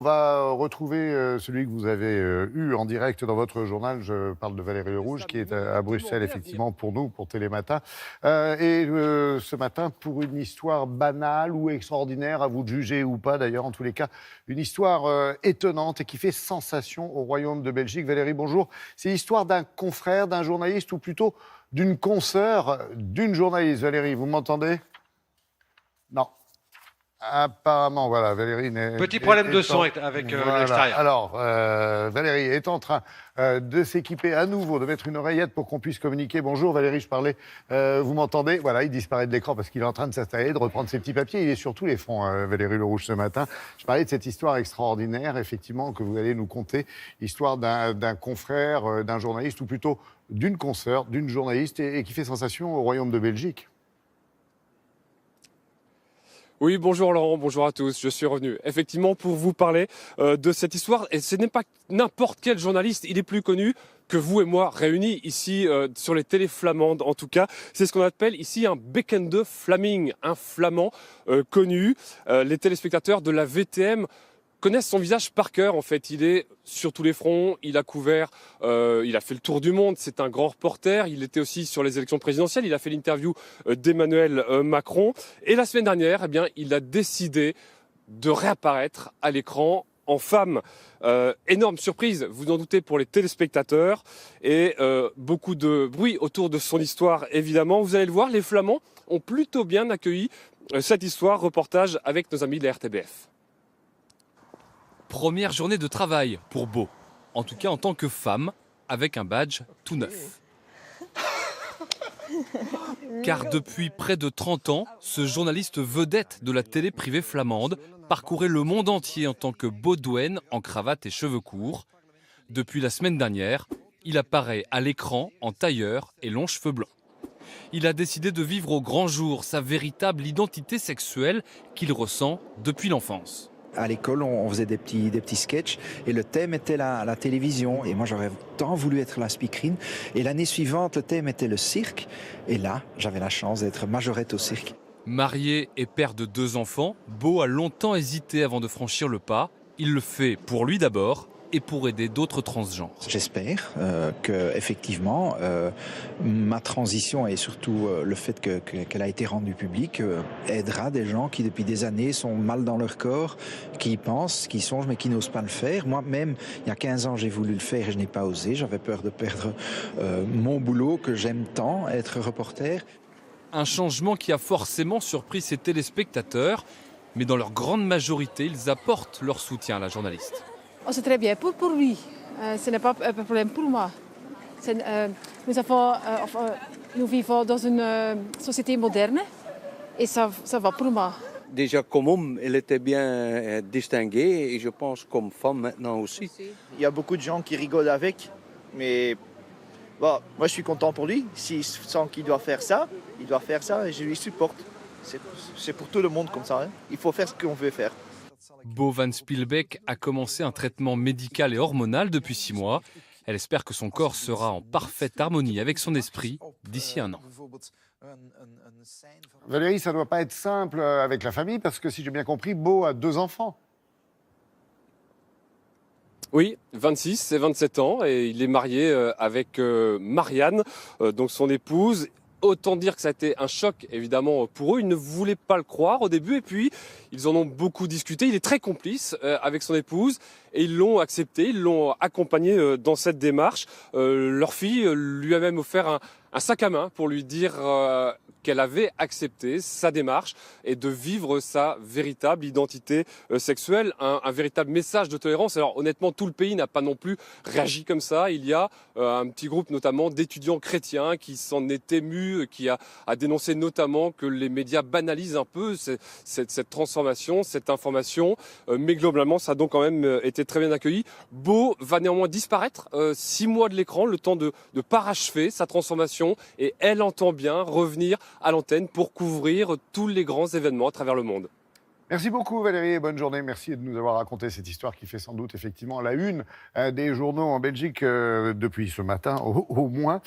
On va retrouver celui que vous avez eu en direct dans votre journal. Je parle de Valérie Le Rouge, qui est à Bruxelles, effectivement, pour nous, pour Télématin. Ce matin, pour une histoire banale ou extraordinaire, à vous de juger ou pas, d'ailleurs, en tous les cas, une histoire étonnante et qui fait sensation au Royaume de Belgique. Valérie, bonjour. C'est l'histoire d'un confrère, d'un journaliste, ou plutôt d'une consoeur d'une journaliste. Valérie, vous m'entendez? Non. Apparemment, voilà, Valérie Petit problème de son avec voilà. l'extérieur. Alors, Valérie est en train de s'équiper à nouveau, de mettre une oreillette pour qu'on puisse communiquer. Bonjour Valérie, je parlais, vous m'entendez? Voilà, il disparaît de l'écran parce qu'il est en train de s'installer, de reprendre ses petits papiers. Il est sur tous les fronts, Valérie Le Rouge, ce matin. Je parlais de cette histoire extraordinaire, effectivement, que vous allez nous conter. Histoire d'un confrère, d'un journaliste, ou plutôt d'une consoeur, d'une journaliste, et qui fait sensation au Royaume de Belgique. Oui, bonjour Laurent, bonjour à tous, je suis revenu effectivement pour vous parler de cette histoire, et ce n'est pas n'importe quel journaliste, il est plus connu que vous et moi réunis ici sur les télés flamandes en tout cas. C'est ce qu'on appelle ici un bekende Vlaming, un flamand connu. Les téléspectateurs de la VTM connaissent son visage par cœur. En fait, il est sur tous les fronts, il a couvert, il a fait le tour du monde, c'est un grand reporter. Il était aussi sur les élections présidentielles, il a fait l'interview d'Emmanuel Macron. Et la semaine dernière, eh bien, il a décidé de réapparaître à l'écran en femme. Énorme surprise, vous en doutez, pour les téléspectateurs, et beaucoup de bruit autour de son histoire, évidemment. Vous allez le voir, les Flamands ont plutôt bien accueilli cette histoire. Reportage avec nos amis de la RTBF. Première journée de travail pour Beau, en tout cas en tant que femme, avec un badge tout neuf. Car depuis près de 30 ans, ce journaliste vedette de la télé privée flamande parcourait le monde entier en tant que Baudouin en cravate et cheveux courts. Depuis la semaine dernière, il apparaît à l'écran en tailleur et longs cheveux blancs. Il a décidé de vivre au grand jour sa véritable identité sexuelle qu'il ressent depuis l'enfance. À l'école, on faisait des petits sketchs et le thème était la télévision. Et moi, j'aurais tant voulu être la speakerine. Et l'année suivante, le thème était le cirque. Et là, j'avais la chance d'être majorette au cirque. Marié et père de 2 enfants, Beau a longtemps hésité avant de franchir le pas. Il le fait pour lui d'abord et pour aider d'autres transgenres. J'espère que effectivement, ma transition et surtout le fait qu'elle a été rendue publique aidera des gens qui depuis des années sont mal dans leur corps, qui y pensent, qui y songent mais qui n'osent pas le faire. Moi-même, il y a 15 ans, j'ai voulu le faire et je n'ai pas osé. J'avais peur de perdre mon boulot que j'aime tant, être reporter. Un changement qui a forcément surpris ses téléspectateurs, mais dans leur grande majorité, ils apportent leur soutien à la journaliste. Oh, c'est très bien pour lui. Ce n'est pas un problème pour moi. Nous vivons dans une société moderne et ça va pour moi. Déjà comme homme, elle était bien distinguée et je pense comme femme maintenant aussi. Il y a beaucoup de gens qui rigolent avec, mais bon, moi je suis content pour lui. S'il sent qu'il doit faire ça, il doit faire ça et je lui supporte. C'est pour tout le monde comme ça. Hein. Il faut faire ce qu'on veut faire. Beau van Spielbeck a commencé un traitement médical et hormonal depuis 6 mois. Elle espère que son corps sera en parfaite harmonie avec son esprit d'ici 1 an. Valérie, ça ne doit pas être simple avec la famille, parce que si j'ai bien compris, Beau a 2 enfants. Oui, 26 et 27 ans, et il est marié avec Marianne, donc son épouse. Autant dire que ça a été un choc, évidemment, pour eux. Ils ne voulaient pas le croire au début, et puis ils en ont beaucoup discuté. Il est très complice avec son épouse, et ils l'ont accepté, ils l'ont accompagné dans cette démarche. Leur fille lui a même offert un sac à main pour lui dire qu'elle avait accepté sa démarche et de vivre sa véritable identité sexuelle, un véritable message de tolérance. Alors honnêtement, tout le pays n'a pas non plus réagi comme ça. Il y a un petit groupe notamment d'étudiants chrétiens qui s'en est ému, qui a dénoncé notamment que les médias banalisent un peu cette transformation, cette information. Mais globalement, ça a donc quand même été très bien accueilli. Beau va néanmoins disparaître 6 mois de l'écran, le temps de parachever sa transformation, et elle entend bien revenir à l'antenne pour couvrir tous les grands événements à travers le monde. Merci beaucoup Valérie et bonne journée. Merci de nous avoir raconté cette histoire qui fait sans doute effectivement la une des journaux en Belgique depuis ce matin au moins.